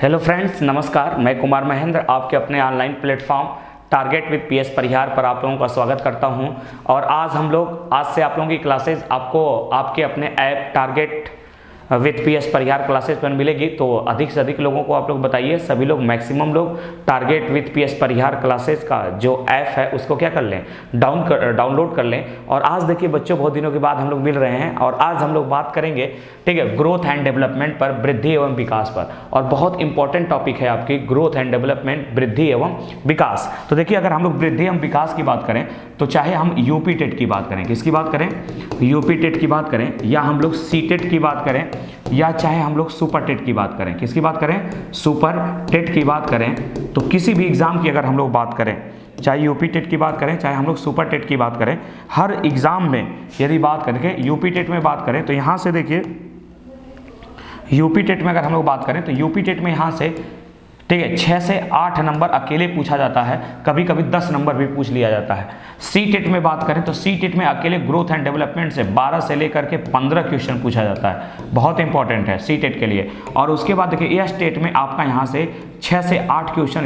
Hello friends, नमस्कार। मैं कुमार महेंद्र आपके अपने online platform target with PS Parihar पर आप लोगों का स्वागत करता हूं। और आज से आप लोगों की क्लासेस आपको आपके अपने app target with PS Parihar classes पर मिलेगी। तो अधिक से अधिक लोगों को आप लोग बताइए, सभी लोग मैक्सिमम लोग target with PS Parihar classes का जो ऐप है उसको क्या कर लें, डाउनलोड कर लें। और आज देखिए बच्चों, बहुत दिनों के बाद हम लोग मिल रहे हैं और आज हम लोग बात करेंगे, ठीक है, ग्रोथ एंड डेवलपमेंट पर, वृद्धि एवं विकास पर। और बहुत इंपॉर्टेंट टॉपिक है आपकी ग्रोथ एंड डेवलपमेंट, वृद्धि एवं विकास। तो देखिए, अगर हम लोग वृद्धि एवं विकास की बात करें तो चाहे हम यूपी टेट की बात करें, किसकी बात करें, यूपी टेट की बात करें, या हम लोग सी टेट की बात करें, या चाहे हम लोग सुपर टेट की बात करें, किसकी बात करें, सुपर टेट की बात करें, तो किसी भी एग्जाम की अगर हम लोग बात करें, चाहे यूपी टेट की बात करें, चाहे हम लोग सुपर टेट की बात करें, हर एग्जाम में यदि बात करके यूपी टेट में बात करें तो यहाँ से देखिए, यूपी टेट में अगर हम लोग बात करें तो यूपी टेट में यहाँ से, ठीक है, 6 से 8 नंबर अकेले पूछा जाता है, कभी कभी 10 नंबर भी पूछ लिया जाता है। सी टेट में बात करें तो सी टेट में अकेले ग्रोथ एंड डेवलपमेंट से 12 से लेकर के 15 क्वेश्चन पूछा जाता है, बहुत इंपॉर्टेंट है सी टेट के लिए। और उसके बाद देखिए यस टेट में आपका यहाँ से 6 से 8 क्वेश्चन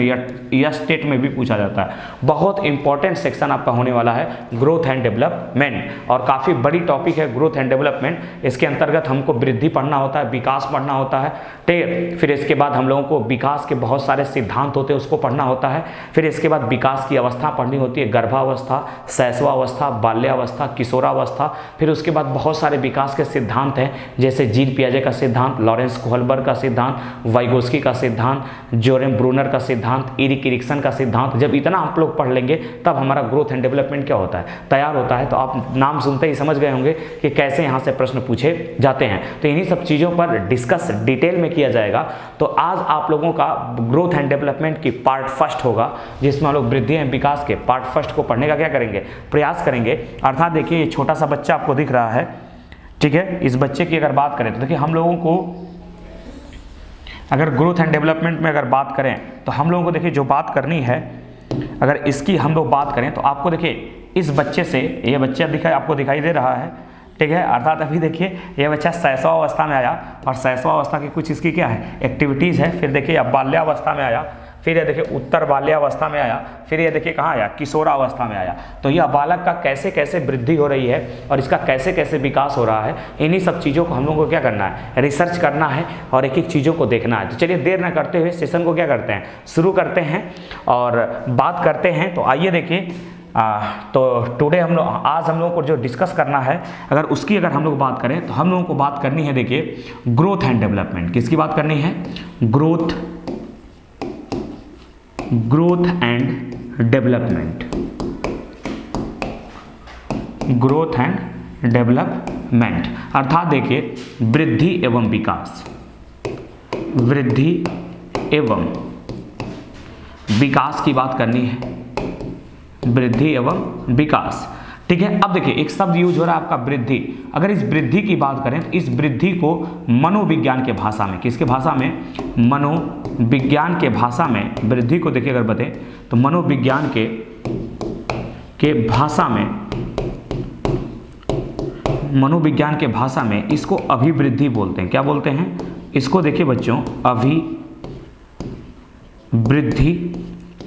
यस टेट में भी पूछा जाता है। बहुत इंपॉर्टेंट सेक्शन आपका होने वाला है ग्रोथ एंड डेवलपमेंट, और काफ़ी बड़ी टॉपिक है ग्रोथ एंड डेवलपमेंट। इसके अंतर्गत हमको वृद्धि पढ़ना होता है, विकास पढ़ना होता है, ठीक है। फिर इसके बाद हम लोगों को विकास के बहुत सारे सिद्धांत होते हैं, उसको पढ़ना होता है। फिर इसके बाद विकास की अवस्था पढ़नी होती है, गर्भावस्था, शैशवावस्था, बाल्यावस्था, किशोरावस्था। फिर उसके बाद बहुत सारे विकास के सिद्धांत हैं, जैसे जीन पियाजे का सिद्धांत, लॉरेंस कोहलबर्ग का सिद्धांत, वाइगोस्की का सिद्धांत, जोरेम ब्रूनर का सिद्धांत, इरिक एरिक्सन का सिद्धांत। जब इतना आप लोग पढ़ लेंगे तब हमारा ग्रोथ एंड डेवलपमेंट क्या होता है, तैयार होता है। तो आप नाम सुनते ही समझ गए होंगे कि कैसे यहाँ से प्रश्न पूछे जाते हैं। तो इन्हीं सब चीज़ों पर डिस्कस डिटेल में किया जाएगा। तो आज आप लोगों का ग्रोथ एंड डेवलपमेंट की पार्ट फर्स्ट होगा, जिसमें हम लोग वृद्धि एवं विकास के पार्ट फर्स्ट को पढ़ने का क्या करेंगे, प्रयास करेंगे। अर्थात देखिए, ये छोटा सा बच्चा आपको दिख रहा है, ठीक है। इस बच्चे की अगर बात करें तो देखिए, हम लोगों को अगर ग्रोथ एंड डेवलपमेंट में अगर बात करें तो हम लोगों को देखिए जो बात करनी है, अगर इसकी हम लोग बात करें तो आपको देखिए इस बच्चे से, ये बच्चा आपको दिखाई दे रहा है, ठीक है। अर्थात अभी देखिए ये बच्चा शैशवावस्था में आया, और शैशवावस्था की कुछ इसकी क्या है, एक्टिविटीज़ है। फिर देखिए अब बाल्यावस्था में आया, फिर ये देखिए उत्तर बाल्यावस्था में आया, फिर ये देखिए कहाँ आया, किशोरावस्था में आया। तो यह बालक का कैसे कैसे वृद्धि हो रही है और इसका कैसे कैसे विकास हो रहा है, इन्हीं सब चीज़ों को हम लोगों को क्या करना है, रिसर्च करना है और एक एक चीज़ों को देखना है। तो चलिए देर न करते हुए सेशन को क्या करते हैं, शुरू करते हैं और बात करते हैं। तो आइए देखिए, तो टुडे आज हम लोगों को जो डिस्कस करना है, अगर उसकी अगर हम लोग बात करें तो हम लोगों को बात करनी है, देखिए ग्रोथ एंड डेवलपमेंट। किसकी बात करनी है, growth and development, growth and development. अर्थात देखिए वृद्धि एवं विकास, वृद्धि एवं विकास की बात करनी है, वृद्धि एवं विकास, ठीक है। अब देखिए एक शब्द यूज हो रहा है आपका वृद्धि। अगर इस वृद्धि की बात करें तो इस वृद्धि को मनोविज्ञान के भाषा में, किसके भाषा में, मनोविज्ञान के भाषा में वृद्धि को देखिए अगर बताएं तो मनोविज्ञान के भाषा में, मनोविज्ञान के भाषा में इसको अभिवृद्धि बोलते हैं। क्या बोलते हैं इसको, देखिए बच्चों, अभिवृद्धि,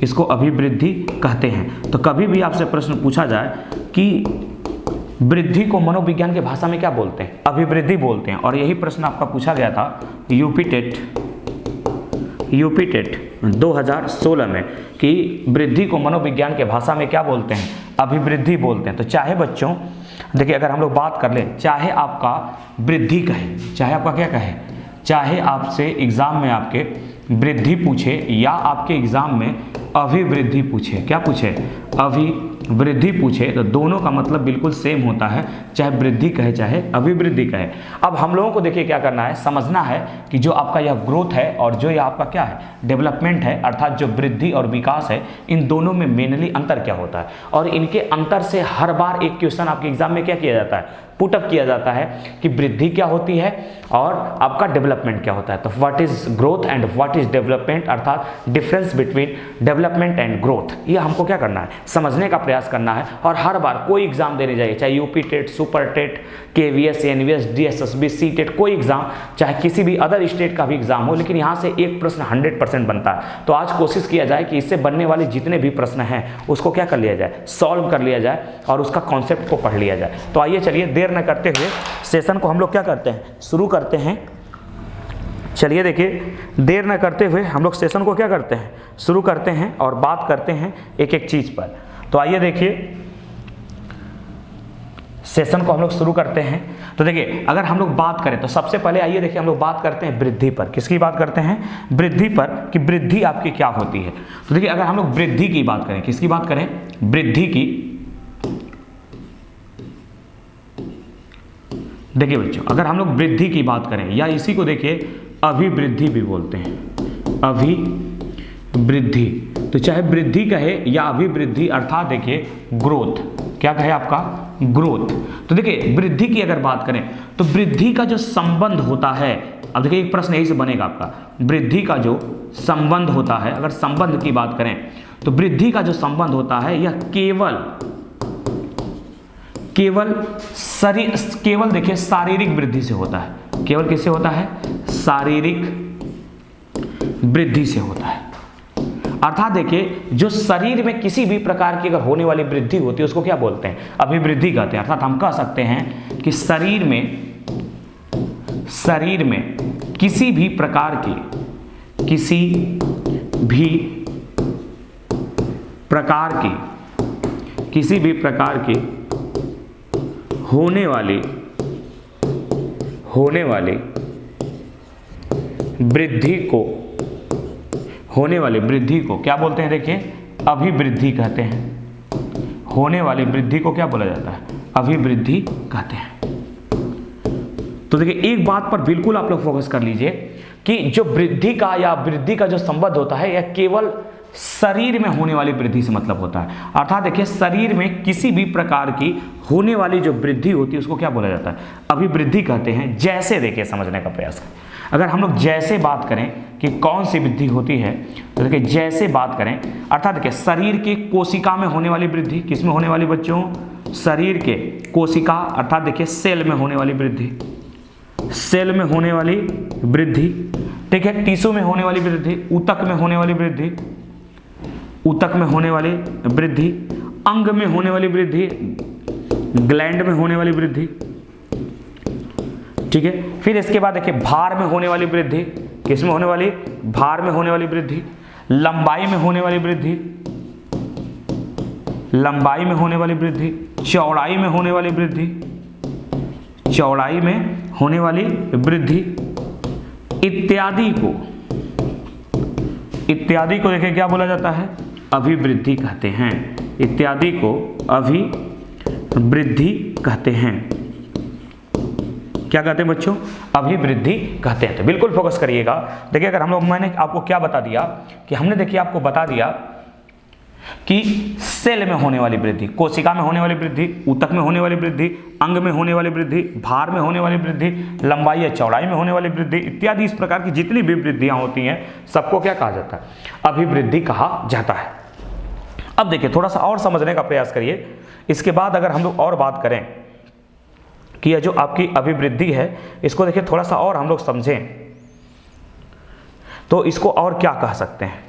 इसको अभिवृद्धि कहते हैं। तो कभी भी आपसे प्रश्न पूछा जाए कि वृद्धि को मनोविज्ञान के भाषा में क्या बोलते हैं, अभिवृद्धि बोलते हैं। और यही प्रश्न आपका पूछा गया था यूपी टेट 2016 में कि वृद्धि को मनोविज्ञान के भाषा में क्या बोलते हैं, अभिवृद्धि बोलते हैं। तो चाहे बच्चों देखिए, अगर हम लोग बात कर लें, चाहे आपका वृद्धि कहे, चाहे आपका क्या कहे, चाहे आपसे एग्जाम में आपके वृद्धि पूछे या आपके एग्जाम में अभिवृद्धि पूछे, क्या पूछे, अभिवृद्धि पूछे, तो दोनों का मतलब बिल्कुल सेम होता है, चाहे वृद्धि कहे चाहे अभिवृद्धि कहे। अब हम लोगों को देखिए क्या करना है, समझना है कि जो आपका यह ग्रोथ है और जो यह आपका क्या है, डेवलपमेंट है, अर्थात जो वृद्धि और विकास है, इन दोनों में मेनली अंतर क्या होता है। और इनके अंतर से हर बार एक क्वेश्चन आपके एग्जाम में क्या किया जाता है, पुटअप किया जाता है कि वृद्धि क्या होती है और आपका डेवलपमेंट क्या होता है। तो what is growth and what is development, अर्थात difference between development and growth, ये हमको क्या करना है, समझने का प्रयास करना है। और हर बार कोई एग्जाम देने जाइए, चाहे UP TET, super TET, KVS, NVS, DSSB, C TET, कोई एग्जाम, चाहे किसी भी अदर स्टेट का भी एग्जाम हो, लेकिन यहाँ से एक प्रश्न 100% बनता है। तो आज कोशिश किया जाए कि इससे बनने वाले जितने भी प्रश्न हैं उसको क्या कर लिया जाए, सॉल्व कर लिया जाए और उसका कॉन्सेप्ट को पढ़ लिया जाए। तो आइए चलिए देर न करते हुए सेशन को हम लोग क्या करते हैं, शुरू करते हैं। चलिए देखिए, देर न करते हुए हम लोग सेशन को क्या करते हैं, शुरू करते हैं और बात करते हैं एक एक चीज़ पर। तो आइए देखिए, सेशन को हम लोग शुरू करते हैं। तो देखिए, अगर हम लोग बात करें तो सबसे पहले आइए देखिए हम लोग बात करते हैं वृद्धि पर। किसकी बात करते हैं, वृद्धि पर, कि वृद्धि आपकी क्या होती है। तो देखिए, अगर हम लोग वृद्धि की बात करें, किसकी बात करें, वृद्धि की। देखिए बच्चों, अगर हम लोग वृद्धि की बात करें या इसी को देखिए अभिवृद्धि भी बोलते हैं, अभिवृद्धि। तो चाहे वृद्धि कहे या अभिवृद्धि, अर्थात देखिए ग्रोथ, क्या कहे आपका, ग्रोथ। तो देखिए वृद्धि की अगर बात करें तो वृद्धि का जो संबंध होता है, अब देखिए एक प्रश्न यही से बनेगा आपका, वृद्धि का जो संबंध होता है, अगर संबंध की बात करें तो वृद्धि का जो संबंध होता है यह केवल देखिए शारीरिक वृद्धि से होता है। केवल किससे होता है, शारीरिक वृद्धि से होता है। अर्थात देखिए जो शरीर में किसी भी प्रकार की अगर होने वाली वृद्धि होती है उसको क्या बोलते हैं, अभिवृद्धि कहते हैं। अर्थात हम कह सकते हैं कि शरीर में किसी भी प्रकार की होने वाली वृद्धि को क्या बोलते हैं, देखिए अभिवृद्धि कहते हैं। होने वाली वृद्धि को क्या बोला जाता है, अभिवृद्धि कहते हैं। तो देखिए एक बात पर बिल्कुल आप लोग फोकस कर लीजिए कि जो वृद्धि का जो संबंध होता है यह केवल शरीर में होने वाली वृद्धि से मतलब होता है। अर्थात देखिए शरीर में किसी भी प्रकार की होने वाली जो वृद्धि होती है उसको क्या बोला जाता है, अभिवृद्धि कहते हैं। जैसे देखिए समझने का प्रयास करें, अगर हम लोग जैसे बात करें कि कौन सी वृद्धि होती है, तो देखिए जैसे बात करें अर्थात देखिए शरीर के कोशिका में होने वाली वृद्धि, किस में होने वाली बच्चों, शरीर के कोशिका, अर्थात देखिए सेल में होने वाली वृद्धि, सेल में होने वाली वृद्धि, ठीक है, टिश्यू में होने वाली वृद्धि, ऊतक में होने वाली वृद्धि, ऊतक में होने वाली वृद्धि, अंग में होने वाली वृद्धि, ग्लैंड में होने वाली वृद्धि, ठीक है। फिर इसके बाद देखिए भार में होने वाली वृद्धि, किस में होने वाली, भार में होने वाली वृद्धि, लंबाई में होने वाली वृद्धि, लंबाई में होने वाली वृद्धि, चौड़ाई में होने वाली वृद्धि, चौड़ाई में होने वाली वृद्धि, इत्यादि को देखिए क्या बोला जाता है, अभिवृद्धि कहते हैं। इत्यादि को अभिवृद्धि कहते हैं। क्या कहते हैं बच्चों, अभिवृद्धि कहते हैं। तो बिल्कुल फोकस करिएगा। देखिए अगर हम लोग, मैंने आपको क्या बता दिया कि हमने देखिए आपको बता दिया कि सेल में होने वाली वृद्धि, कोशिका में होने वाली वृद्धि, ऊतक में होने वाली वृद्धि, अंग में होने वाली वृद्धि, भार में होने वाली वृद्धि, लंबाई या चौड़ाई में होने वाली वृद्धि इत्यादि, इस प्रकार की जितनी भी वृद्धियां होती हैं सबको क्या कहा जाता है, अभिवृद्धि कहा जाता है। अब देखिए थोड़ा सा और समझने का प्रयास करिए। इसके बाद अगर हम लोग और बात करें कि यह जो आपकी अभिवृद्धि है इसको देखिए थोड़ा सा और हम लोग समझें तो इसको और क्या कह सकते हैं।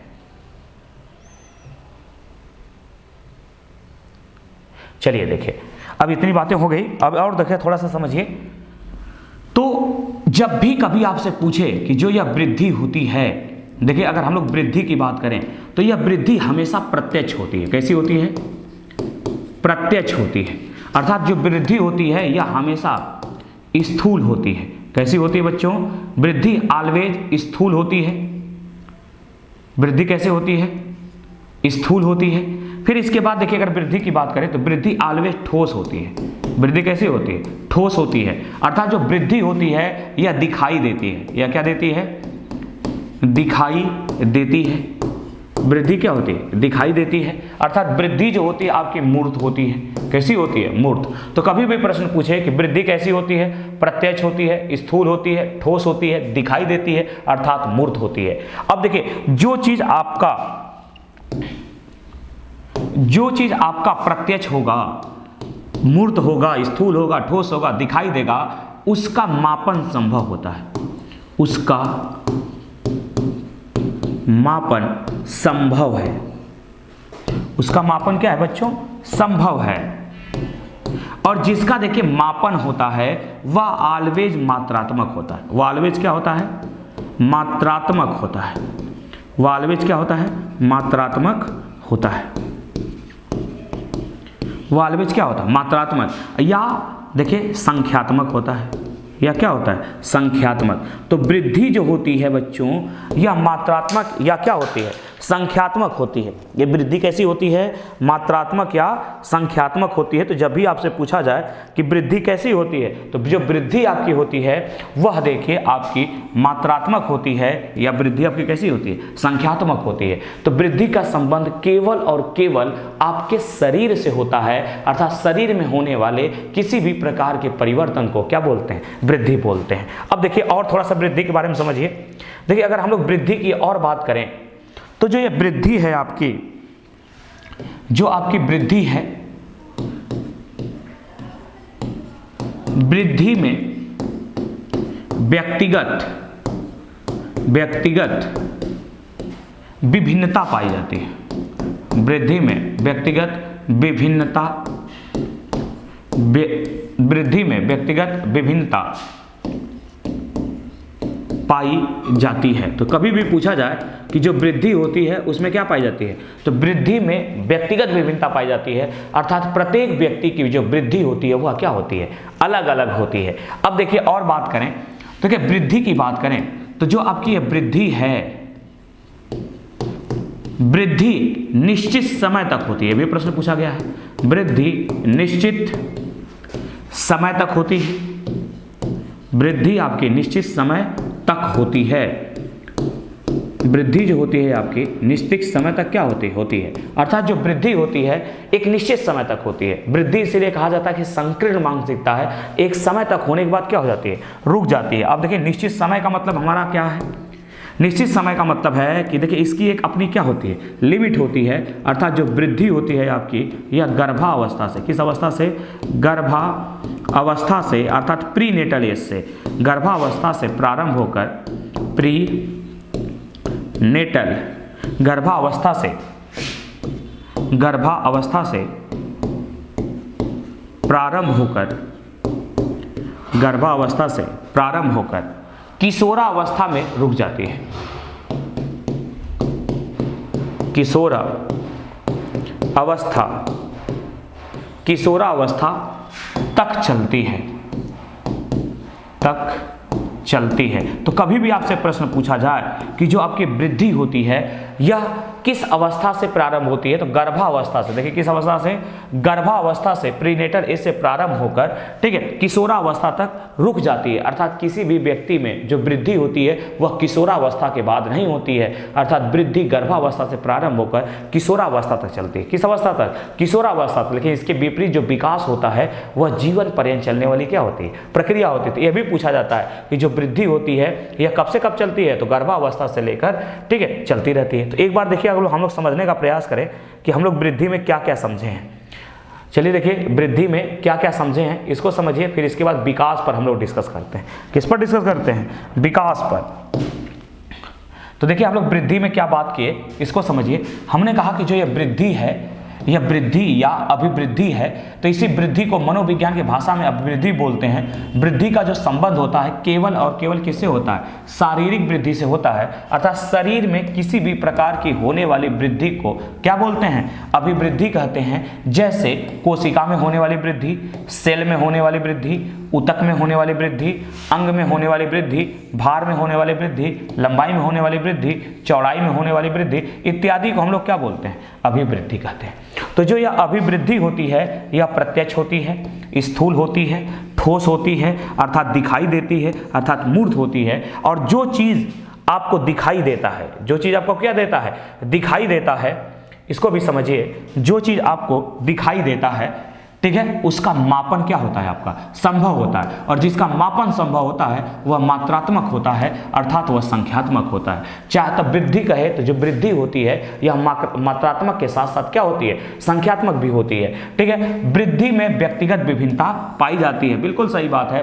चलिए देखिए अब इतनी बातें हो गई, अब और देखिए थोड़ा सा समझिए। तो जब भी कभी आपसे पूछे कि जो यह वृद्धि होती है, देखिए अगर हम लोग वृद्धि की बात करें तो यह वृद्धि हमेशा प्रत्यक्ष होती है। कैसी होती है, प्रत्यक्ष होती है। अर्थात जो वृद्धि होती है यह हमेशा स्थूल होती है। कैसी होती है बच्चों, वृद्धि ऑलवेज स्थूल होती है। वृद्धि कैसे होती है, स्थूल होती है। फिर इसके बाद देखिए अगर वृद्धि की बात करें तो वृद्धि ऑलवेज ठोस होती है। वृद्धि कैसी होती है, ठोस होती है। अर्थात जो वृद्धि होती है यह दिखाई देती है। यह क्या देती है, दिखाई देती है। वृद्धि क्या होती है? दिखाई देती है। अर्थात वृद्धि जो होती है आपकी मूर्त होती है। कैसी होती है? मूर्त। तो कभी भी प्रश्न पूछे कि वृद्धि कैसी होती है? प्रत्यक्ष होती है, स्थूल होती है, ठोस होती है, दिखाई देती है, अर्थात मूर्त होती है। अब देखिए, जो चीज आपका प्रत्यक्ष होगा, मूर्त होगा, स्थूल होगा, ठोस होगा, दिखाई देगा, उसका मापन संभव होता है। उसका मापन संभव है। उसका मापन क्या है बच्चों? संभव है। और जिसका देखिए मापन होता है वह ऑलवेज मात्रात्मक होता है। वह ऑलवेज क्या होता है? मात्रात्मक होता है। वह ऑलवेज क्या होता है? मात्रात्मक होता है। वह ऑलवेज क्या होता है? मात्रात्मक, या देखिए संख्यात्मक होता है, या क्या होता है? संख्यात्मक। तो वृद्धि जो होती है बच्चों, यह मात्रात्मक या क्या होती है? संख्यात्मक होती है। ये वृद्धि कैसी होती है? मात्रात्मक या संख्यात्मक होती है। तो जब भी आपसे पूछा जाए कि वृद्धि कैसी होती है, तो जो वृद्धि आपकी होती है वह देखिए आपकी मात्रात्मक होती है, या वृद्धि आपकी कैसी होती है? संख्यात्मक होती है। तो वृद्धि का संबंध केवल और केवल आपके शरीर से होता है, अर्थात शरीर में होने वाले किसी भी प्रकार के परिवर्तन को क्या बोलते हैं? वृद्धि बोलते हैं। अब देखिए और थोड़ा सा वृद्धि के बारे में समझिए। देखिए, अगर हम लोग वृद्धि की और बात करें तो जो ये वृद्धि है आपकी, जो आपकी वृद्धि है, वृद्धि में व्यक्तिगत विभिन्नता पाई जाती है। वृद्धि में व्यक्तिगत विभिन्नता, वृद्धि में व्यक्तिगत विभिन्नता पाई जाती है। तो कभी भी पूछा जाए कि जो वृद्धि होती है उसमें क्या पाई जाती है, तो वृद्धि में व्यक्तिगत विभिन्नता पाई जाती है, अर्थात प्रत्येक व्यक्ति की जो वृद्धि होती है वह क्या होती है? अलग अलग होती है। अब देखिए और बात करें तो क्या वृद्धि की बात करें तो जो आपकी वृद्धि है, वृद्धि निश्चित समय तक होती है। भी प्रश्न पूछा गया है। वृद्धि निश्चित समय तक होती है। वृद्धि आपकी निश्चित समय तक होती है। वृद्धि जो होती है आपकी निश्चित समय तक क्या होती है, अर्थात जो वृद्धि होती है एक निश्चित समय तक होती है। वृद्धि इसीलिए कहा जाता है कि संकीर्ण मानसिकता है, एक समय तक होने के बाद क्या हो जाती है? रुक जाती है। अब देखिए निश्चित समय का मतलब हमारा क्या है? निश्चित समय का मतलब है कि देखिए इसकी एक अपनी क्या होती है? लिमिट होती है। अर्थात जो वृद्धि होती है आपकी यह गर्भावस्था से, किस अवस्था से? गर्भावस्था से, अर्थात प्री नेटल एज से, गर्भावस्था से प्रारंभ होकर प्री नेटल गर्भावस्था से प्रारंभ होकर किशोरावस्था में रुक जाती है। किशोरावस्था तक चलती है। तो कभी भी आपसे प्रश्न पूछा जाए कि जो आपकी वृद्धि होती है यह किस अवस्था से प्रारंभ होती है, तो गर्भावस्था से। देखिए किस अवस्था से? गर्भावस्था से, प्रीनेटल एज से प्रारंभ होकर, ठीक है, किशोरावस्था तक रुक जाती है। अर्थात किसी भी व्यक्ति में जो वृद्धि होती है वह किशोरावस्था के बाद नहीं होती है, अर्थात वृद्धि गर्भावस्था से प्रारंभ होकर किशोरावस्था तक चलती है। किस अवस्था तक? किशोरावस्था तक। लेकिन इसके विपरीत जो विकास होता है वह जीवन पर्यंत चलने वाली क्या होती है? प्रक्रिया होती है। तो यह भी पूछा जाता है कि जो वृद्धि होती है यह कब से कब चलती है, तो गर्भावस्था से लेकर, ठीक है, चलती रहती है। तो एक बार देखिए अगर हम लोग समझने का प्रयास करें कि हम लोग वृद्धि में क्या क्या समझे हैं। चलिए देखिए वृद्धि में क्या क्या समझे हैं इसको समझिए, फिर इसके बाद विकास पर हम लोग डिस्कस करते हैं। किस पर डिस्कस करते हैं? विकास पर। तो देखिए हम लोग वृद्धि में क्या बात किए इसको समझिए। हमने कहा कि जो यह वृद्धि है यह वृद्धि या अभिवृद्धि है, तो इसी वृद्धि को मनोविज्ञान की भाषा में अभिवृद्धि बोलते हैं। वृद्धि का जो संबंध होता है केवल और केवल किससे होता है? शारीरिक वृद्धि से होता है। अर्थात शरीर में किसी भी प्रकार की होने वाली वृद्धि को क्या बोलते हैं? अभिवृद्धि कहते हैं। जैसे कोशिका में होने वाली वृद्धि, सेल में होने वाली वृद्धि, ऊतक में होने वाली वृद्धि, अंग में होने वाली वृद्धि, भार में होने वाली वृद्धि, लंबाई में होने वाली वृद्धि, चौड़ाई में होने वाली वृद्धि इत्यादि को हम लोग क्या बोलते हैं? अभिवृद्धि कहते हैं। तो जो यह अभिवृद्धि होती है यह प्रत्यक्ष होती है, स्थूल होती है, ठोस होती है, अर्थात दिखाई देती है, अर्थात मूर्त होती है। और जो चीज़ आपको दिखाई देता है, जो चीज आपको क्या देता है, दिखाई देता है, इसको भी समझिए, जो चीज आपको दिखाई देता है, ठीक है, उसका मापन क्या होता है, आपका संभव होता है, और जिसका मापन संभव होता है वह मात्रात्मक होता है, अर्थात वह संख्यात्मक होता है। चाहे तब वृद्धि कहे तो जो वृद्धि होती है यह मात्रात्मक के साथ साथ क्या होती है, संख्यात्मक भी होती है, ठीक है। वृद्धि में व्यक्तिगत विभिन्नता पाई जाती है, बिल्कुल सही बात है,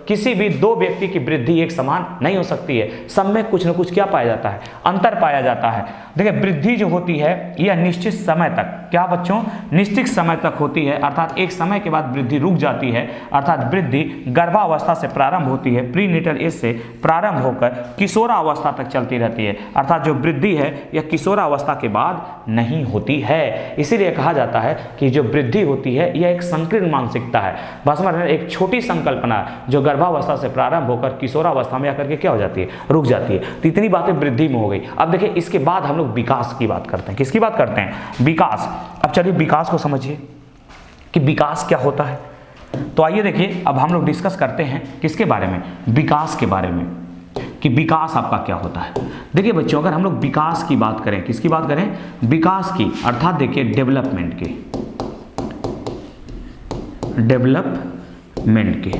किसी भी दो व्यक्ति की वृद्धि एक समान नहीं हो सकती है, सब में कुछ न कुछ क्या पाया जाता है, अंतर पाया जाता है। देखिए वृद्धि जो होती है यह निश्चित समय तक, क्या बच्चों, निश्चित समय तक होती है, अर्थात एक समय के बाद वृद्धि रुक जाती है, अर्थात वृद्धि गर्भावस्था से प्रारंभ होती है, प्रीनेटल एज से प्रारंभ होकर किशोरावस्था तक चलती रहती है, अर्थात जो वृद्धि है यह किशोरावस्था के बाद नहीं होती है। इसीलिए कहा जाता है कि जो वृद्धि होती है यह एक संकीर्ण मानसिकता है, बस एक छोटी संकल्पना जो गर्भावस्था से प्रारंभ होकर किशोरावस्था में आकर के क्या हो जाती है, रुक जाती है। तो इतनी बातें वृद्धि में हो गई। अब देखिए इसके बाद हम लोग विकास की बात करते हैं। किसकी बात करते हैं, विकास। अब चलिए विकास को समझिए कि विकास क्या होता है। तो आइए देखिए अब हम लोग डिस्कस करते हैं किसके बारे में, विकास के बारे में, कि विकास आपका क्या होता है। देखिए बच्चों अगर हम लोग विकास की बात करें, किसकी बात करें, विकास की, अर्थात देखिए डेवलपमेंट की, डेवलपमेंट की,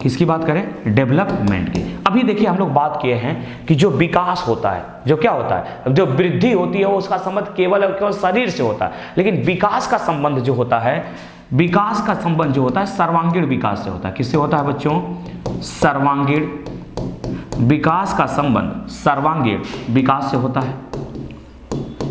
किसकी बात करें, डेवलपमेंट की। अभी देखिए हम लोग बात किए हैं कि जो विकास होता है, जो क्या होता है, जो वृद्धि होती है उसका संबंध केवल और केवल शरीर से होता है, लेकिन विकास का संबंध जो होता है, विकास का संबंध जो होता है सर्वांगीण विकास से होता है। किससे होता है बच्चों, सर्वांगीण विकास का संबंध सर्वांगीण विकास से होता है,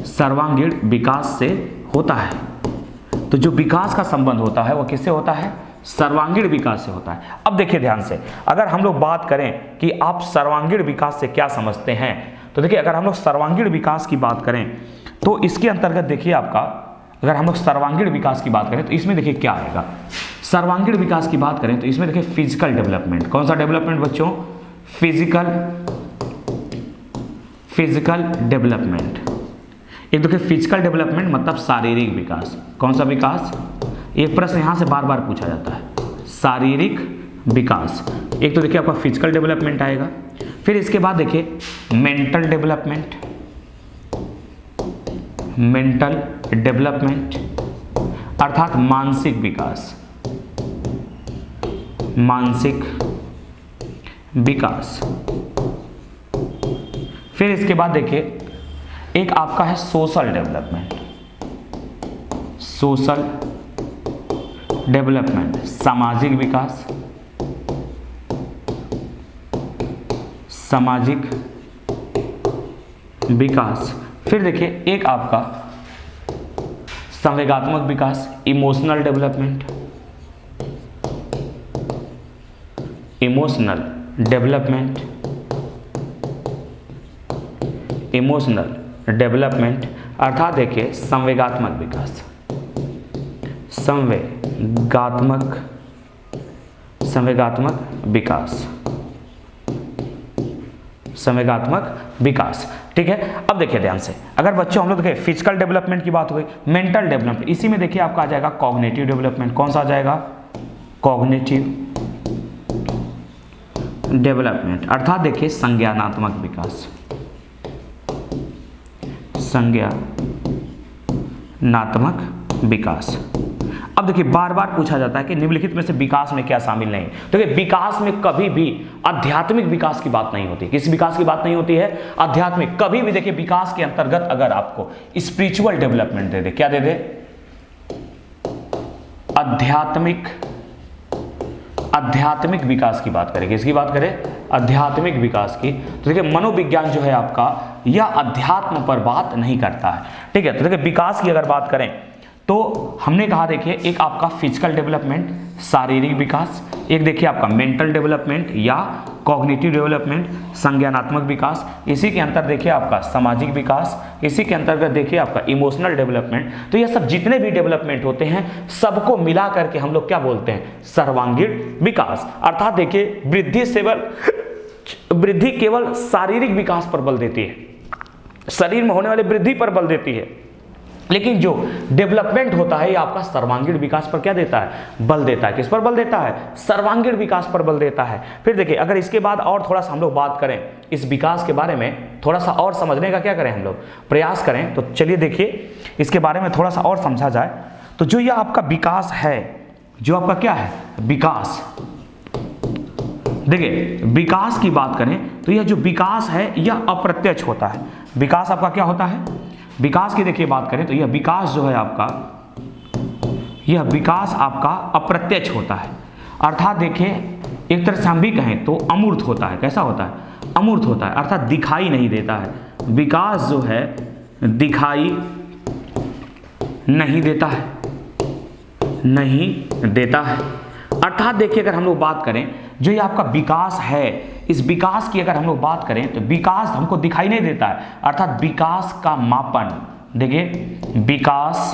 सर्वांगीण विकास से होता है। तो जो विकास का संबंध होता है वह किससे होता है, सर्वांगीण विकास से होता है। अब देखिए ध्यान से, अगर हम लोग बात करें कि आप सर्वांगीण विकास से क्या समझते हैं, तो देखिए अगर हम लोग सर्वांगीण विकास की बात करें तो इसके अंतर्गत देखिए आपका, अगर हम लोग सर्वांगीण विकास की बात करें तो इसमें देखिए क्या आएगा, सर्वांगीण विकास की बात करें तो इसमें देखिए फिजिकल डेवलपमेंट। कौन सा डेवलपमेंट बच्चों, फिजिकल डेवलपमेंट। एक देखिए फिजिकल डेवलपमेंट मतलब शारीरिक विकास। कौन सा विकास, एक प्रश्न यहां से बार बार पूछा जाता है, शारीरिक विकास। एक तो देखिए आपका फिजिकल डेवलपमेंट आएगा, फिर इसके बाद देखिए मेंटल डेवलपमेंट, मेंटल डेवलपमेंट अर्थात मानसिक विकास, मानसिक विकास। फिर इसके बाद देखिए एक आपका है सोशल डेवलपमेंट, सोशल डेवलपमेंट सामाजिक विकास, सामाजिक विकास। फिर देखिए एक आपका संवेगात्मक विकास, emotional development, emotional development, emotional development अर्थात देखिए संवेगात्मक विकास, संवेगात्मक विकास, संवेगात्मक विकास। ठीक है, अब देखिए ध्यान से, अगर बच्चों हम लोग देखिए फिजिकल डेवलपमेंट की बात हो गई, मेंटल डेवलपमेंट, इसी में देखिए आपका आ जाएगा कॉग्निटिव डेवलपमेंट। कौन सा आ जाएगा, कॉग्निटिव डेवलपमेंट अर्थात देखिए संज्ञानात्मक विकास, संज्ञानात्मक विकास। अब देखिए बार बार पूछा जाता है कि निम्नलिखित में से विकास में क्या शामिल नहीं। तो देखिए विकास में कभी भी आध्यात्मिक विकास की बात नहीं होती। किस विकास की बात नहीं होती है, आध्यात्मिक। कभी भी देखिए विकास के अंतर्गत अगर आपको स्पिरिचुअल डेवलपमेंट दे दे, क्या दे दे, आध्यात्मिक विकास की बात करें, किसकी बात करें, आध्यात्मिक विकास की, तो देखिए मनोविज्ञान जो है आपका यह अध्यात्म पर बात नहीं करता है। ठीक है, तो देखिए विकास की अगर बात करें तो हमने कहा देखिए एक आपका फिजिकल डेवलपमेंट शारीरिक विकास, एक देखिए आपका मेंटल डेवलपमेंट या कॉग्निटिव डेवलपमेंट संज्ञानात्मक विकास, इसी के अंतर देखिए आपका सामाजिक विकास, इसी के अंतर्गत देखिए आपका इमोशनल डेवलपमेंट। तो ये सब जितने भी डेवलपमेंट होते हैं सबको मिला करके हम लोग क्या बोलते हैं, सर्वांगीण विकास। अर्थात देखिए वृद्धि केवल शारीरिक विकास पर बल देती है, शरीर में होने वाली वृद्धि पर बल देती है, लेकिन जो डेवलपमेंट होता है ये आपका सर्वांगीण विकास पर क्या देता है, बल देता है। किस पर बल देता है, सर्वांगीण विकास पर बल देता है। फिर देखिए अगर इसके बाद और थोड़ा सा हम लोग बात करें इस विकास के बारे में, थोड़ा सा और समझने का क्या करें हम लोग प्रयास करें, तो चलिए देखिए इसके बारे में थोड़ा सा और समझा जाए। तो जो यह आपका विकास है, जो आपका क्या है विकास, देखिए विकास की बात करें तो यह जो विकास है यह अप्रत्यक्ष होता है। विकास आपका क्या होता है, विकास की देखिए बात करें तो यह विकास जो है आपका, यह विकास आपका अप्रत्यक्ष होता है। अर्थात देखिए एक तरह से हम भी कहें तो अमूर्त होता है। कैसा होता है, अमूर्त होता है, अर्थात दिखाई नहीं देता है। विकास जो है दिखाई नहीं देता है, नहीं देता है। अर्थात देखिए अगर हम लोग बात करें जो ये आपका विकास है, इस विकास की अगर हम लोग बात करें तो विकास हमको दिखाई नहीं देता है। अर्थात विकास का मापन, देखिए विकास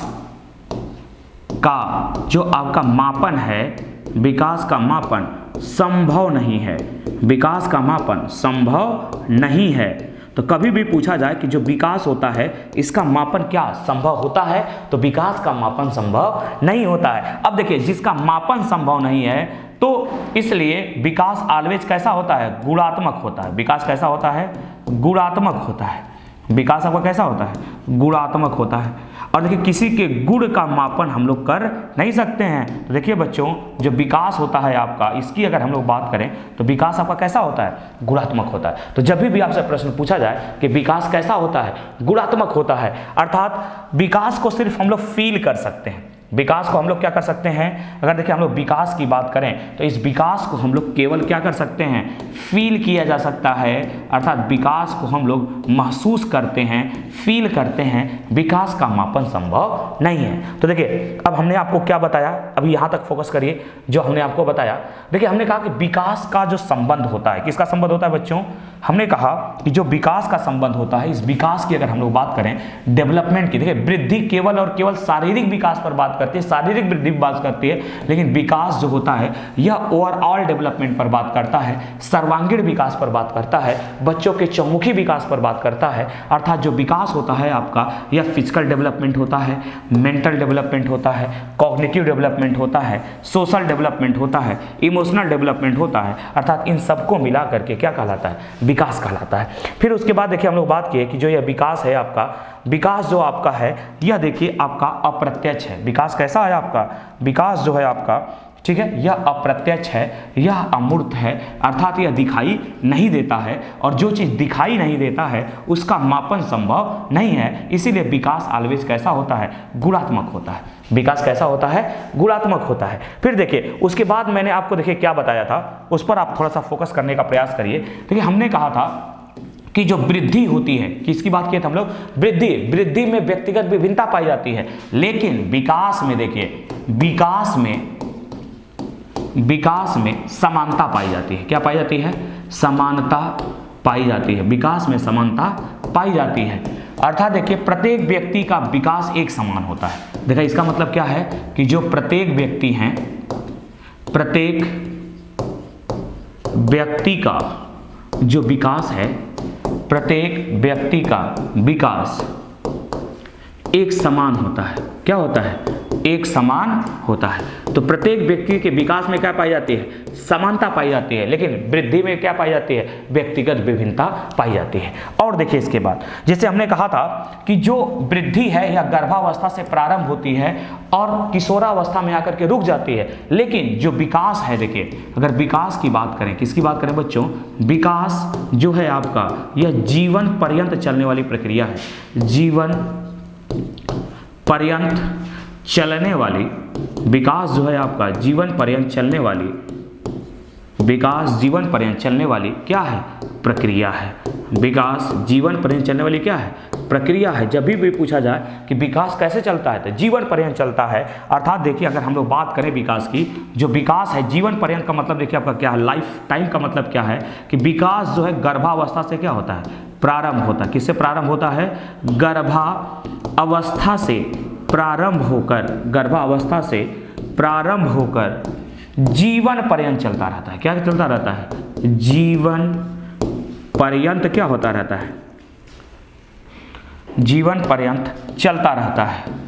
का जो आपका मापन है, विकास का मापन संभव नहीं है। विकास का मापन संभव नहीं है। तो कभी भी पूछा जाए कि जो विकास होता है इसका मापन क्या संभव होता है, तो विकास का मापन संभव नहीं होता है। अब देखिए जिसका मापन संभव नहीं है तो इसलिए विकास ऑलवेज कैसा होता है, गुणात्मक होता है। विकास कैसा होता है, गुणात्मक होता है। विकास आपका कैसा होता है, गुणात्मक होता है। और देखिए किसी के गुण का मापन हम लोग कर नहीं सकते हैं। तो देखिए बच्चों जो विकास होता है आपका, इसकी अगर हम लोग बात करें तो विकास आपका कैसा होता है, गुणात्मक होता है। तो जब भी आपसे प्रश्न पूछा जाए कि विकास कैसा होता है, गुणात्मक होता है। अर्थात विकास को सिर्फ हम लोग फील कर सकते हैं। विकास को हम लोग क्या कर सकते हैं, अगर देखिए हम लोग विकास की बात करें तो इस विकास को हम लोग केवल क्या कर सकते हैं, फील किया जा सकता है। अर्थात विकास को हम लोग महसूस करते हैं, फील करते हैं। विकास का मापन संभव नहीं है। तो देखिए अब हमने आपको क्या बताया, अभी यहाँ तक फोकस करिए। जो हमने आपको बताया, देखिए हमने कहा कि विकास का जो संबंध होता है, किसका संबंध होता है बच्चों, हमने कहा कि जो विकास का संबंध होता है, इस विकास की अगर हम लोग बात करें डेवलपमेंट की, देखिए वृद्धि केवल और केवल शारीरिक विकास पर बात करती है, शारीरिक वृद्धि पर बात करती है। लेकिन विकास जो होता है यह ओवरऑल डेवलपमेंट पर बात करता है, सर्वांगीण विकास पर बात करता है, बच्चों के चौमुखी विकास पर बात करता है। अर्थात जो विकास होता है आपका, यह फिजिकल डेवलपमेंट होता है, मेंटल डेवलपमेंट होता है, कॉग्निटिव डेवलपमेंट होता है, सोशल डेवलपमेंट होता है, इमोशनल डेवलपमेंट होता है। अर्थात इन सबको मिला करके क्या कहलाता है, विकास कहलाता है। फिर उसके बाद देखिए हम लोग बात किए कि जो यह विकास है आपका, विकास जो आपका है यह देखिए आपका अप्रत्यक्ष है। विकास कैसा है आपका, विकास जो है आपका, ठीक है, यह अप्रत्यक्ष है, यह अमूर्त है। अर्थात यह दिखाई नहीं देता है, और जो चीज़ दिखाई नहीं देता है उसका मापन संभव नहीं है। इसीलिए विकास ऑलवेज कैसा होता है, गुणात्मक होता है। विकास कैसा होता है, गुणात्मक होता है। फिर देखिए उसके बाद मैंने आपको देखिए क्या बताया था, उस पर आप थोड़ा सा फोकस करने का प्रयास करिए। देखिए हमने कहा था कि जो वृद्धि होती है, किसकी बात किए थे हम लोग, वृद्धि, वृद्धि में व्यक्तिगत विभिन्नता पाई जाती है। लेकिन विकास में देखिए, विकास में समानता पाई जाती है। क्या पाई जाती है, समानता पाई जाती है। विकास में समानता पाई जाती है। अर्थात देखिए प्रत्येक व्यक्ति का विकास एक समान होता है। देखिए इसका मतलब क्या है कि जो प्रत्येक व्यक्ति हैं, प्रत्येक व्यक्ति का जो विकास है, प्रत्येक व्यक्ति का विकास एक समान होता है। क्या होता है, एक समान होता है। तो प्रत्येक व्यक्ति के विकास में क्या पाई जाती है, समानता पाई जाती है। लेकिन वृद्धि में क्या पाई जाती है, व्यक्तिगत विभिन्नता पाई जाती है। और देखिए इसके बाद जैसे हमने कहा था कि जो वृद्धि है यह गर्भावस्था से प्रारंभ होती है और किशोरावस्था में आकर के रुक जाती है। लेकिन जो विकास है, देखिए अगर विकास की बात करें, किसकी बात करें बच्चों, विकास जो है आपका यह जीवन पर्यंत चलने वाली प्रक्रिया है। जीवन पर्यंत चलने वाली, विकास जो है आपका जीवन पर्यंत चलने वाली, विकास जीवन पर्यंत चलने वाली क्या है, प्रक्रिया है। विकास जीवन पर्यंत चलने वाली क्या है, प्रक्रिया है। जब भी पूछा जाए कि विकास कैसे चलता है तो जीवन पर्यंत चलता है। अर्थात देखिए अगर हम लोग बात करें विकास की, जो विकास है जीवन पर्यंत का मतलब देखिए आपका क्या है, लाइफ टाइम का मतलब क्या है कि विकास जो है गर्भावस्था से क्या होता है, प्रारंभ होता है। किससे प्रारंभ होता है, गर्भावस्था से प्रारंभ होकर, गर्भावस्था से प्रारंभ होकर जीवन पर्यंत चलता रहता है। क्या चलता रहता है, जीवन पर्यंत क्या होता रहता है, जीवन पर्यंत चलता रहता है।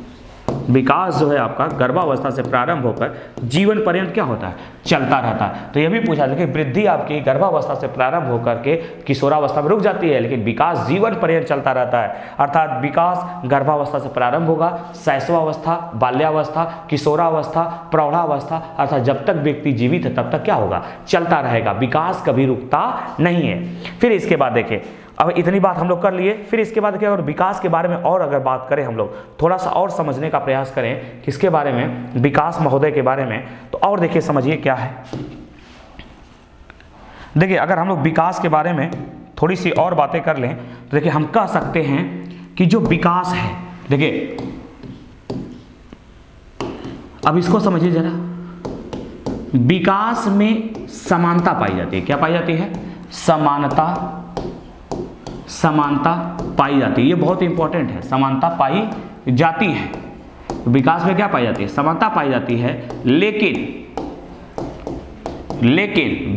विकास जो है आपका गर्भावस्था से प्रारंभ होकर जीवन पर्यंत क्या होता है, चलता रहता है। तो यह भी पूछा था कि वृद्धि आपकी गर्भावस्था से प्रारंभ होकर के किशोरावस्था में रुक जाती है, लेकिन विकास जीवन पर्यंत चलता रहता है। अर्थात विकास गर्भावस्था से प्रारंभ होगा, शैशवावस्था, बाल्यावस्था, किशोरावस्था, प्रौढ़ावस्था, अर्थात जब तक व्यक्ति जीवित है तब तक क्या होगा, चलता रहेगा। विकास कभी रुकता नहीं है। फिर इसके बाद देखिए, अब इतनी बात हम लोग कर लिए। फिर इसके बाद क्या, अगर विकास के बारे में और अगर बात करें हम लोग, थोड़ा सा और समझने का प्रयास करें किसके बारे में, विकास महोदय के बारे में, तो और देखिए समझिए क्या है। देखिए अगर हम लोग विकास के बारे में थोड़ी सी और बातें कर लें तो देखिए हम कह सकते हैं कि जो विकास है, देखिए अब इसको समझिए जरा, विकास में समानता पाई जाती है। क्या पाई जाती है, समानता पाई जाती है। ये बहुत इंपॉर्टेंट है, समानता पाई जाती है। विकास में क्या पाई जाती है, समानता पाई जाती है, लेकिन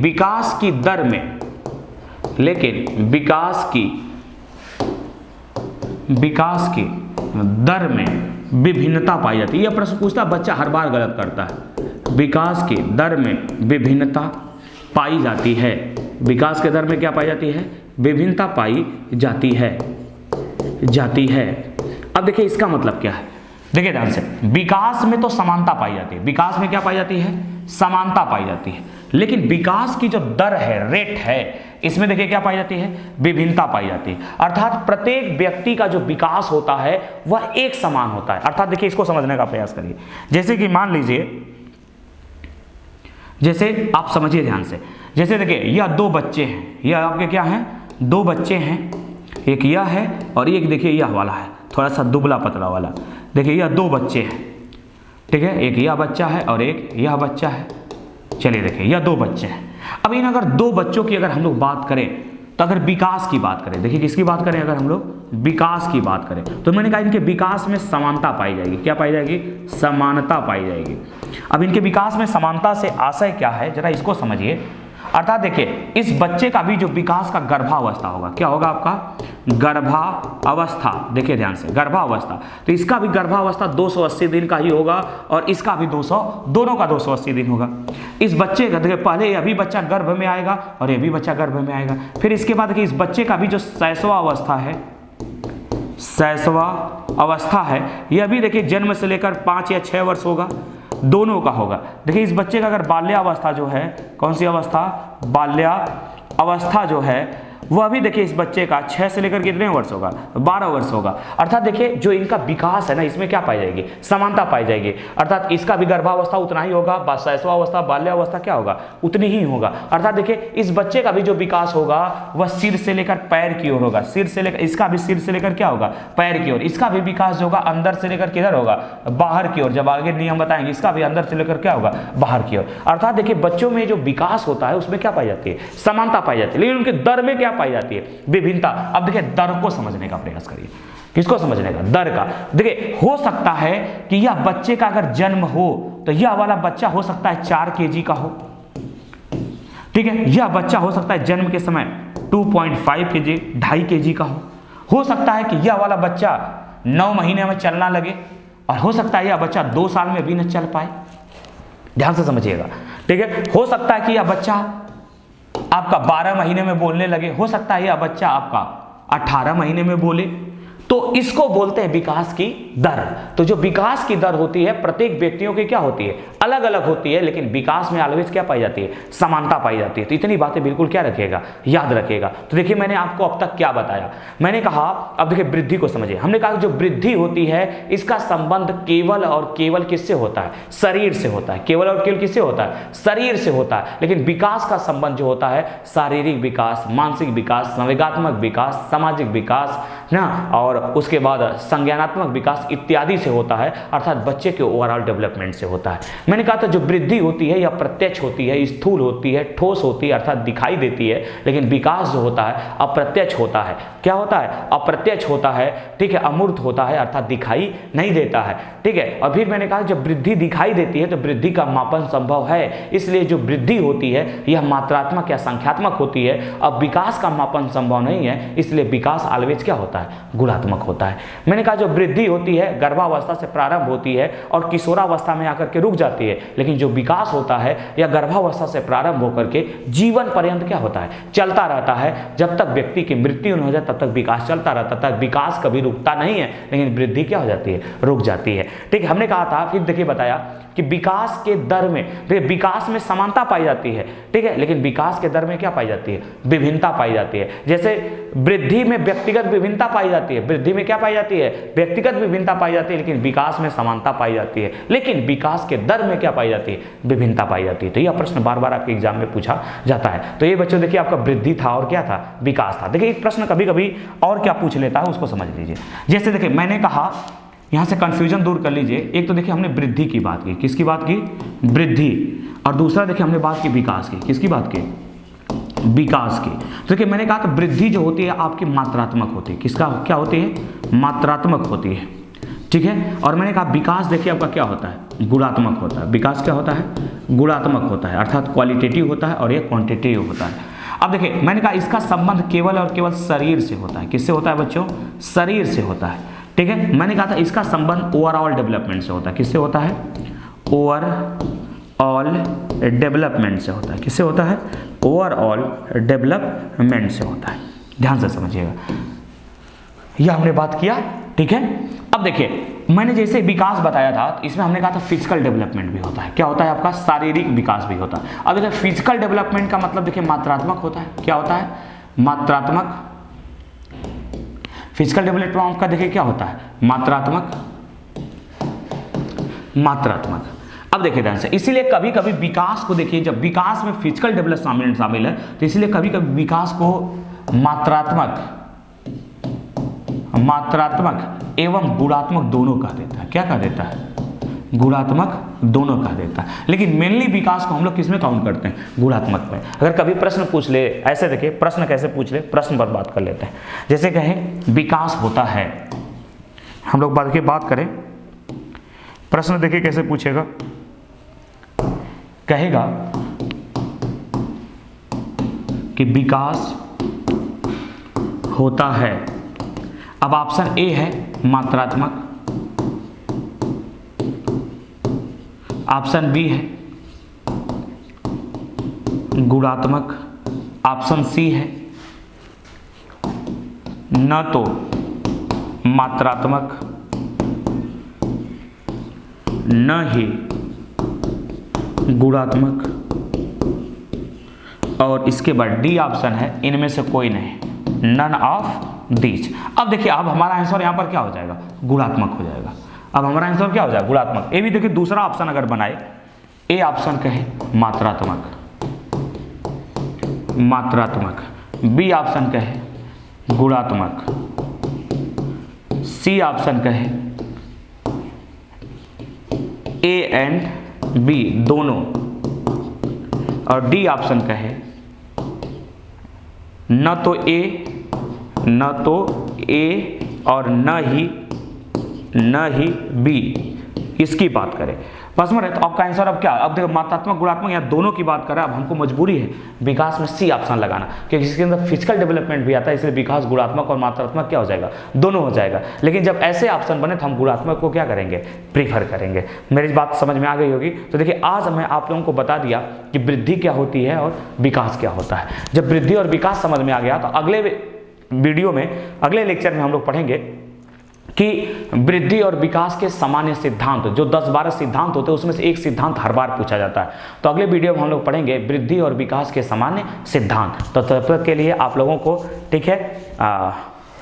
विकास की दर में, विकास की दर में विभिन्नता पाई जाती है। यह प्रश्न पूछता बच्चा हर बार गलत करता है। विकास की दर में विभिन्नता पाई जाती है। विकास के दर में क्या पाई जाती है, विभिन्नता पाई जाती है। अब देखिए इसका मतलब क्या है, देखिए ध्यान से, विकास में तो समानता पाई जाती है। विकास में क्या पाई जाती है, समानता पाई जाती है। लेकिन विकास की जो दर है, रेट है, इसमें देखिए क्या पाई जाती है, विभिन्नता पाई जाती है। अर्थात प्रत्येक व्यक्ति का जो विकास होता है वह एक समान होता है। अर्थात देखिए इसको समझने का प्रयास करिए। जैसे कि मान लीजिए, जैसे आप समझिए ध्यान से, जैसे देखिए यह दो बच्चे हैं, यह आपके क्या हैं, दो बच्चे हैं, एक यह है और एक देखिए यह वाला है, थोड़ा सा दुबला पतला वाला। देखिए यह दो बच्चे हैं, ठीक है, एक यह बच्चा है और एक यह बच्चा है। चलिए देखिए यह दो बच्चे हैं। अब इन अगर दो बच्चों की अगर हम लोग बात करें, तो अगर विकास की बात करें, देखिए किसकी बात करें, अगर हम लोग विकास की बात करें, तो मैंने कहा इनके विकास में समानता पाई जाएगी। क्या पाई जाएगी, समानता पाई जाएगी। अब इनके विकास में समानता से आशय क्या है, जरा इसको समझिए। अर्थात देखिए इस बच्चे का भी जो विकास का गर्भावस्था होगा, क्या होगा आपका, गर्भावस्था। देखिए ध्यान से, गर्भावस्था, तो इसका भी गर्भावस्था 280 दिन का ही होगा और इसका भी 200, दोनों का 280 दिन होगा। इस बच्चे का देखिए पहले यह भी बच्चा गर्भ में आएगा और यह भी बच्चा गर्भ में आएगा। फिर इसके बाद देखिए इस बच्चे का भी जो शैशवावस्था है, शैशवावस्था है, यह भी देखिए जन्म से लेकर 5 या 6 वर्ष होगा, दोनों का होगा। देखिए इस बच्चे का अगर बाल्यावस्था जो है, कौन सी अवस्था, बाल्यावस्था जो है, वह भी देखिए इस बच्चे का 6 से लेकर कितने वर्ष होगा, 12 वर्ष होगा। अर्थात देखिए जो इनका विकास है ना, इसमें क्या पाई जाएगी, समानता पाई जाएगी। अर्थात इसका भी गर्भावस्था उतना ही होगा, शैशवावस्था, बाल्यावस्था क्या होगा, उतनी ही होगा। अर्थात देखिए इस बच्चे का भी जो विकास होगा वह सिर से लेकर पैर की ओर होगा, सिर से लेकर, इसका भी सिर से लेकर क्या होगा, पैर की ओर। इसका भी विकास जो होगा अंदर से लेकर किधर होगा, बाहर की ओर। जब आगे नियम बताएंगे, इसका भी अंदर से लेकर क्या होगा, बाहर की ओर। अर्थात देखिए बच्चों में जो विकास होता है उसमें क्या पाई जाती है, समानता पाई जाती है, लेकिन उनके दर में क्या पाई जाती है, विभिन्नता। अब देखिए दर को समझने का प्रयास करिए। किसको समझने का, दर का। देखिए हो सकता है कि यह बच्चे का अगर जन्म हो तो यह वाला बच्चा हो सकता है 4 kg का हो, ठीक है। यह बच्चा हो सकता है जन्म के समय 2.5 kg, 2.5 kg का हो सकता है कि यह वाला बच्चा 9 महीने में चलना लगे और हो सकता है यह बच्चा 2 साल में भी न चल पाए। ध्यान से समझिएगा, ठीक है। हो सकता है कि यह बच्चा आपका 12 महीने में बोलने लगे, हो सकता है यह बच्चा आपका 18 महीने में बोले। तो इसको बोलते हैं विकास की दर। तो जो विकास की दर होती है प्रत्येक व्यक्तियों की क्या होती है, अलग अलग होती है, लेकिन विकास में ऑलवेज क्या पाई जाती है, समानता पाई जाती है। तो इतनी बातें बिल्कुल क्या रखिएगा, याद रखिएगा। तो देखिए मैंने आपको अब तक क्या बताया, मैंने कहा अब देखिए वृद्धि को समझिए। हमने कहा जो वृद्धि होती है इसका संबंध केवल और केवल किससे होता है, शरीर से होता है। केवल और केवल किससे होता है, शरीर से होता है। लेकिन विकास का संबंध जो होता है शारीरिक विकास, मानसिक विकास, संवेगात्मक विकास, सामाजिक विकास ना, और उसके बाद संज्ञानात्मक विकास इत्यादि से होता है। अर्थात बच्चे के ओवरऑल डेवलपमेंट से होता है। मैंने कहा था जो वृद्धि होती है यह प्रत्यक्ष होती है, स्थूल होती है, ठोस होती है, अर्थात दिखाई देती है। लेकिन विकास जो होता है अप्रत्यक्ष होता है। क्या होता है, अप्रत्यक्ष होता है, ठीक है, अमूर्त होता है, अर्थात दिखाई नहीं देता है, ठीक है। और फिर मैंने कहा जब वृद्धि दिखाई देती है तो वृद्धि का मापन संभव है, इसलिए जो वृद्धि होती है यह मात्रात्मक या संख्यात्मक होती है। अब विकास का मापन संभव नहीं है, इसलिए विकास ऑलवेज क्या होता है, गुणात्मक मात्रात्मक होता है। मैंने कहा जो वृद्धि होती है गर्भावस्था से प्रारंभ होती है और किशोरावस्था में आकर के रुक जाती है, लेकिन जो विकास होता है या गर्भावस्था से प्रारंभ होकर के जीवन पर्यंत क्या होता है, चलता रहता है। जब तक व्यक्ति की मृत्यु न हो जाए तब तक विकास चलता रहता है। विकास कभी रुकता नहीं है, लेकिन वृद्धि क्या हो जाती है, रुक जाती है। ठीक है, हमने कहा था, फिर देखिए बताया कि विकास के दर में, देखिए विकास में समानता पाई जाती है, ठीक है, लेकिन विकास के दर में क्या पाई जाती है, विभिन्नता पाई जाती है। जैसे वृद्धि में व्यक्तिगत विभिन्नता पाई जाती है, वृद्धि में क्या पाई जाती है, व्यक्तिगत विभिन्नता पाई जाती है, लेकिन विकास में समानता पाई जाती है। लेकिन विकास के दर में क्या पाई जाती है, विभिन्नता पाई जाती है। तो यह प्रश्न बार बार आपके एग्जाम में पूछा जाता है। तो ये बच्चों देखिए आपका वृद्धि था और क्या था, विकास था। देखिए एक प्रश्न कभी कभी और क्या पूछ लेता है उसको समझ लीजिए। जैसे देखिए मैंने कहा, यहां से कंफ्यूजन दूर कर लीजिए। एक तो देखिए हमने वृद्धि की बात की, किसकी बात की, वृद्धि, और दूसरा देखिए हमने बात की विकास की, किसकी बात की, विकास की। तो देखिए मैंने कहा कि वृद्धि जो होती है आपकी मात्रात्मक होती है, किसका क्या होती है, मात्रात्मक होती है, ठीक है। और मैंने कहा विकास देखिए आपका क्या होता है, गुणात्मक होता है। विकास क्या होता है, गुणात्मक होता है, अर्थात क्वालिटेटिव होता है और ये क्वांटिटेटिव होता है। अब देखिए मैंने कहा इसका संबंध केवल और केवल शरीर से होता है। किससे होता है बच्चों, शरीर से होता है, ठीक है। मैंने कहा था इसका संबंध ओवरऑल डेवलपमेंट से होता है। किससे होता है, ओवरऑल डेवलपमेंट से होता है। किससे होता है, ओवरऑल डेवलपमेंट से होता है। ध्यान से समझिएगा, यह हमने बात किया, ठीक है। अब देखिए मैंने जैसे विकास बताया था, इसमें हमने कहा था फिजिकल डेवलपमेंट भी होता है। क्या होता है आपका, शारीरिक विकास भी होता है। अब देखिए फिजिकल डेवलपमेंट का मतलब देखिए मात्रात्मक होता है। क्या होता है, मात्रात्मक। फिजिकल डेवलपमेंट का देखिए क्या होता है, मात्रात्मक, मात्रात्मक। अब देखिए ध्यान से, इसीलिए कभी कभी विकास को देखिए, जब विकास में फिजिकल डेवलपमेंट शामिल है तो इसलिए कभी कभी विकास को मात्रात्मक एवं गुणात्मक दोनों कह देता है। क्या कह देता है, गुणात्मक दोनों कह देता है। लेकिन मेनली विकास को हम लोग किस में काउंट करते हैं, गुणात्मक में। अगर कभी प्रश्न पूछ ले, ऐसे देखिए प्रश्न कैसे पूछ ले, प्रश्न पर बात कर लेते हैं। जैसे कहें विकास होता है, हम लोग बात करें, प्रश्न देखिए कैसे पूछेगा, कहेगा कि विकास होता है। अब ऑप्शन ए है मात्रात्मक, ऑप्शन बी है गुणात्मक, ऑप्शन सी है न तो मात्रात्मक न ही गुणात्मक, और इसके बाद डी ऑप्शन है इनमें से कोई नहीं, नन ऑफ दीज। अब देखिए अब हमारा आंसर यहां पर क्या हो जाएगा, गुणात्मक हो जाएगा। अब हमारा आंसर क्या हो जाएगा, गुणात्मक। ये भी देखिए दूसरा ऑप्शन अगर बनाए, ए ऑप्शन कहे मात्रात्मक, मात्रात्मक, बी ऑप्शन कहे गुणात्मक, सी ऑप्शन कहे ए एंड बी दोनों, और डी ऑप्शन कहे न तो ए और न ही बी, इसकी बात करें बस में। तो आपका आंसर अब क्या, अब देखो मात्रात्मक गुणात्मक या दोनों की बात कर रहा है। अब हमको मजबूरी है विकास में सी ऑप्शन लगाना, क्योंकि इसके अंदर फिजिकल डेवलपमेंट भी आता है, इसलिए विकास गुणात्मक और मात्रात्मक क्या हो जाएगा, दोनों हो जाएगा। लेकिन जब ऐसे ऑप्शन बने तो हम गुणात्मक को क्या करेंगे, प्रीफर करेंगे। मेरी बात समझ में आ गई होगी। तो देखिए आज मैं आप लोगों को बता दिया कि वृद्धि क्या होती है और विकास क्या होता है। जब वृद्धि और विकास समझ में आ गया तो अगले वीडियो में, अगले लेक्चर में हम लोग पढ़ेंगे कि वृद्धि और विकास के सामान्य सिद्धांत, जो 10-12 सिद्धांत होते हैं उसमें से एक सिद्धांत हर बार पूछा जाता है। तो अगले वीडियो में हम लोग पढ़ेंगे वृद्धि और विकास के सामान्य सिद्धांत। तो तब तक के लिए आप लोगों को, ठीक है,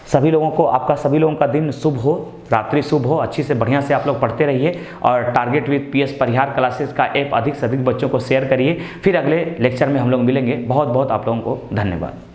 सभी लोगों को, आपका सभी लोगों का दिन शुभ हो, रात्रि शुभ हो। अच्छी से बढ़िया से आप लोग पढ़ते रहिए और target with PS Parihar classes का ऐप अधिक से अधिक बच्चों को शेयर करिए। फिर अगले लेक्चर में हम लोग मिलेंगे। बहुत बहुत आप लोगों को धन्यवाद।